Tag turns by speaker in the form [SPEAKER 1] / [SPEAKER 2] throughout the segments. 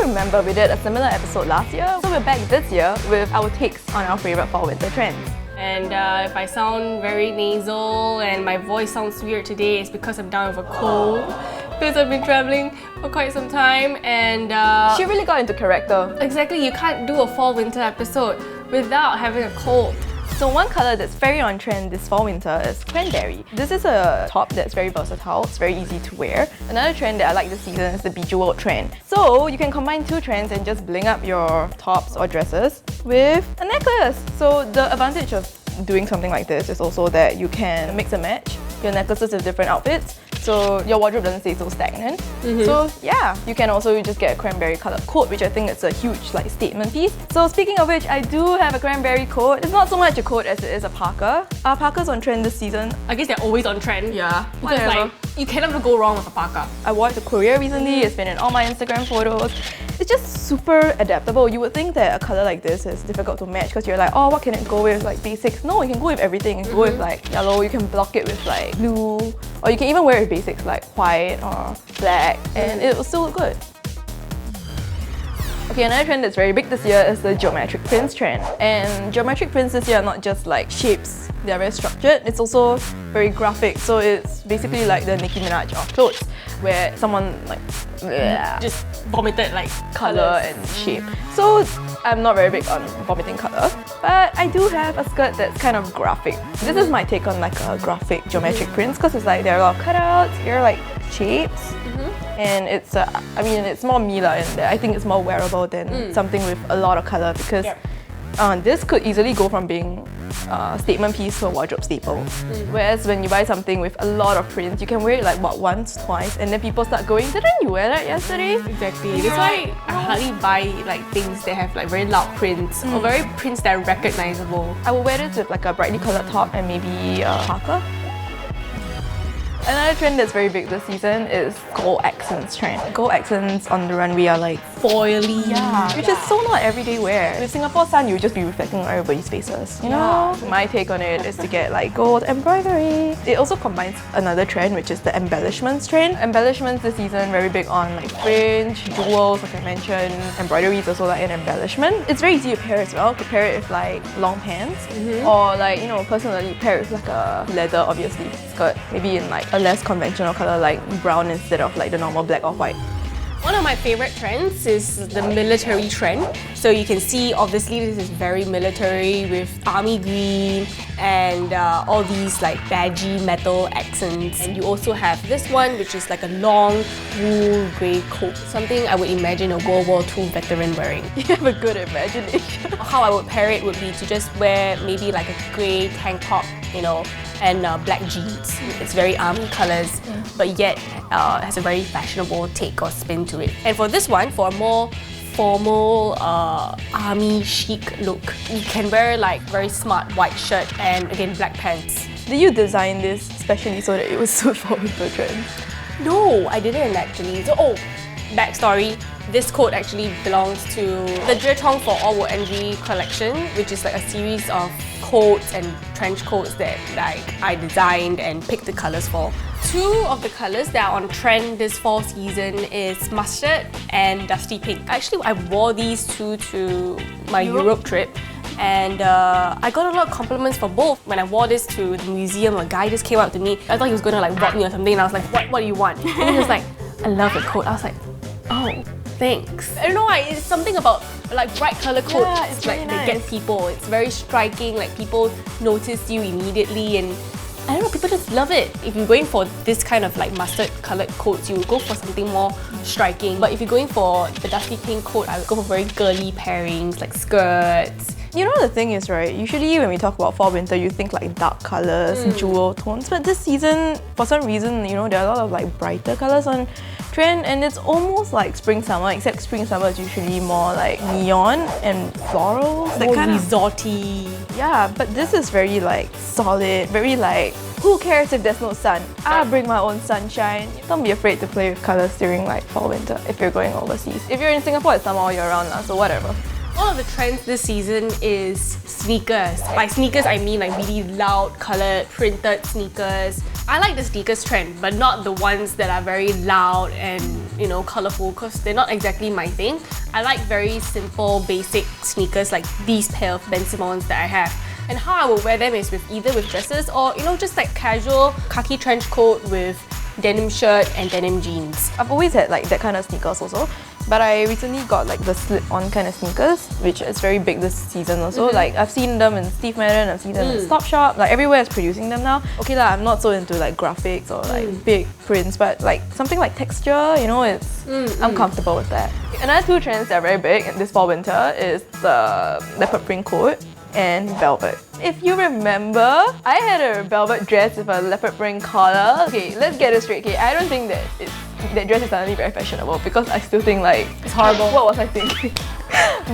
[SPEAKER 1] remember we did a similar episode last year, so we're back this year with our takes on our favourite fall-winter trends.
[SPEAKER 2] And if I sound very nasal and my voice sounds weird today, it's because I'm down with a cold. Because I've been travelling for quite some time and...
[SPEAKER 1] She really got into character.
[SPEAKER 2] Exactly, you can't do a fall-winter episode without having a cold.
[SPEAKER 1] So one colour that's very on trend this fall-winter is cranberry. This is a top that's very versatile, it's very easy to wear. Another trend that I like this season is the bejeweled trend. So you can combine two trends and just bling up your tops or dresses with a necklace. So the advantage of doing something like this is also that you can mix and match your necklaces with different outfits, so your wardrobe doesn't stay so stagnant. So yeah, you can also just get a cranberry coloured coat, which I think is a huge statement piece. So speaking of which, I do have a cranberry coat. It's not so much a coat as it is a parka. Our parka's on trend this season.
[SPEAKER 2] I guess they're always on trend.
[SPEAKER 1] Yeah,
[SPEAKER 2] Because
[SPEAKER 1] whatever.
[SPEAKER 2] you cannot go wrong with a parka.
[SPEAKER 1] I wore it to Korea recently, it's been in all my Instagram photos. It's just super adaptable. You would think that a colour like this is difficult to match because you're like, oh, what can it go with, like basics? No, you can go with everything. You can go with like yellow, you can block it with like blue, or you can even wear it with basics like white or black, and it will still look good. Okay, another trend that's very big this year is the geometric prints trend. And geometric prints this year are not just like shapes, they're very structured, it's also very graphic. So it's basically like the Nicki Minaj of clothes, where someone like
[SPEAKER 2] Just vomited like
[SPEAKER 1] colour
[SPEAKER 2] colours.
[SPEAKER 1] and shape. So I'm not very big on vomiting colour, but I do have a skirt that's kind of graphic. This is my take on like a graphic geometric prints, because it's like there are a lot of cutouts, there are like shapes, and it's I mean it's more me lah, and I think it's more wearable than something with a lot of colour, because this could easily go from being a statement piece to a wardrobe staple. Whereas when you buy something with a lot of prints, you can wear it like what, once, twice, and then people start going, didn't you wear that yesterday?
[SPEAKER 2] Exactly. That's why I hardly buy like things that have like very loud prints or very prints that are recognizable.
[SPEAKER 1] I will wear this with like a brightly coloured top and maybe a parka. Another trend that's very big this season is gold accents trend. Gold accents on the runway are like
[SPEAKER 2] Foily.
[SPEAKER 1] which is so not everyday wear. With Singapore sun, you would just be reflecting on everybody's faces. You know? My take on it is to get like gold embroidery. It also combines another trend, which is the embellishments trend. Embellishments this season very big on like fringe, jewels, like I mentioned. Embroidery is also like an embellishment. It's very easy to pair as well. Could pair it with like long pants, or like, you know, personally pair it with like a leather, obviously, skirt. Maybe in like a less conventional colour like brown instead of like the normal black or white.
[SPEAKER 2] One of my favorite trends is the military trend. So you can see obviously this is very military with army green and all these like badgy metal accents. And you also have this one, which is like a long wool grey coat. Something I would imagine a World War II veteran wearing.
[SPEAKER 1] You have a good imagination.
[SPEAKER 2] How I would pair it would be to just wear maybe like a grey tank top, you know, and black jeans. It's very army colours, but yet has a very fashionable take or spin to it. And for this one, for a more formal army chic look, you can wear like very smart white shirt and again black pants.
[SPEAKER 1] Did you design this especially so that it would suit for winter trends?
[SPEAKER 2] No, I didn't actually. So, backstory. This coat actually belongs to the Zhechong for All Wool NG collection, which is like a series of coats and trench coats that like I designed and picked the colours for. Two of the colours that are on trend this fall season is mustard and dusty pink. Actually, I wore these two to my Europe trip, and I got a lot of compliments for both. When I wore this to the museum, a guy just came up to me. I thought he was going to like rob me or something, and I was like, what do you want? And he was like, I love the coat. I was like, oh, thanks. I don't know why, it's something about like bright colour coats.
[SPEAKER 1] Yeah, it's
[SPEAKER 2] like
[SPEAKER 1] really
[SPEAKER 2] they
[SPEAKER 1] nice.
[SPEAKER 2] get people. It's very striking, like people notice you immediately, and I don't know, people just love it. If you're going for this kind of like mustard coloured coats, you would go for something more striking. But if you're going for the dusty pink coat, I would go for very girly pairings like skirts.
[SPEAKER 1] You know, the thing is, right, usually when we talk about fall winter, you think like dark colours, jewel tones, but this season, for some reason, you know, there are a lot of like brighter colours on trend, and it's almost like spring summer, except spring summer is usually more like neon and florals.
[SPEAKER 2] More resorty.
[SPEAKER 1] Yeah, but this is very like solid, very like, who cares if there's no sun? I bring my own sunshine. Don't be afraid to play with colours during like fall winter if you're going overseas. If you're in Singapore, it's summer all year round, so whatever.
[SPEAKER 2] One of the trends this season is sneakers. By sneakers, I mean like really loud, coloured, printed sneakers. I like the sneakers trend, but not the ones that are very loud and, you know, colorful, because they're not exactly my thing. I like very simple, basic sneakers like these pair of Ben Simmons that I have. And how I will wear them is with either with dresses or, you know, just like casual khaki trench coat with denim shirt and denim jeans.
[SPEAKER 1] I've always had like that kind of sneakers also, but I recently got like the slip-on kind of sneakers, which is very big this season also. Like I've seen them in Steve Madden, I've seen them in Topshop, like everywhere is producing them now. Okay lah, I'm not so into like graphics or like big prints, but like something like texture, you know, it's I'm comfortable with that. Another two trends that are very big in this fall winter is the leopard print coat and velvet. If you remember, I had a velvet dress with a leopard print collar. Okay, let's get it straight. Okay, I don't think that that dress is suddenly very fashionable, because I still think like
[SPEAKER 2] It's horrible.
[SPEAKER 1] What was I thinking?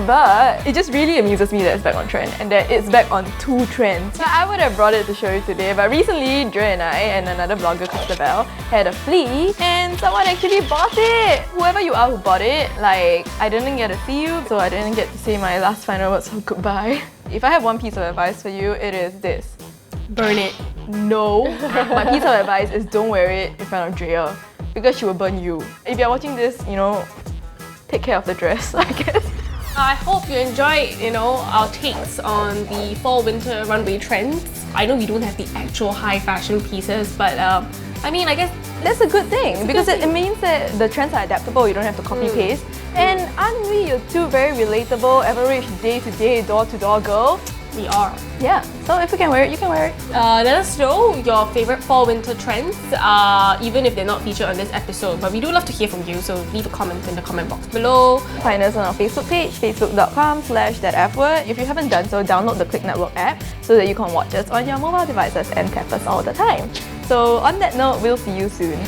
[SPEAKER 1] But it just really amuses me that it's back on trend and that it's back on two trends. So I would have brought it to show you today, but recently Dre and I and another blogger, Christabel, had a flea and someone actually bought it. Whoever you are who bought it, like I didn't get to see you, so I didn't get to say my last final words of goodbye. If I have one piece of advice for you, it is this.
[SPEAKER 2] Burn it.
[SPEAKER 1] No, my piece of advice is don't wear it in front of Drea, because she will burn you. If you're watching this, you know, take care of the dress, I guess.
[SPEAKER 2] I hope you enjoyed, you know, our takes on the fall-winter runway trends. I know we don't have the actual high fashion pieces, but I mean, I guess
[SPEAKER 1] That's a good thing, because it means that the trends are adaptable, you don't have to copy-paste. And aren't we two very relatable, average day-to-day, door-to-door girl?
[SPEAKER 2] we are.
[SPEAKER 1] Yeah, so if you can wear it, you can wear it.
[SPEAKER 2] Let us know your favorite fall-winter trends, even if they're not featured on this episode. But we do love to hear from you, so leave a comment in the comment box below.
[SPEAKER 1] Find us on our Facebook page, facebook.com/thatfword. If you haven't done so, download the Clicknetwork app so that you can watch us on your mobile devices and tap us all the time. So on that note, we'll see you soon.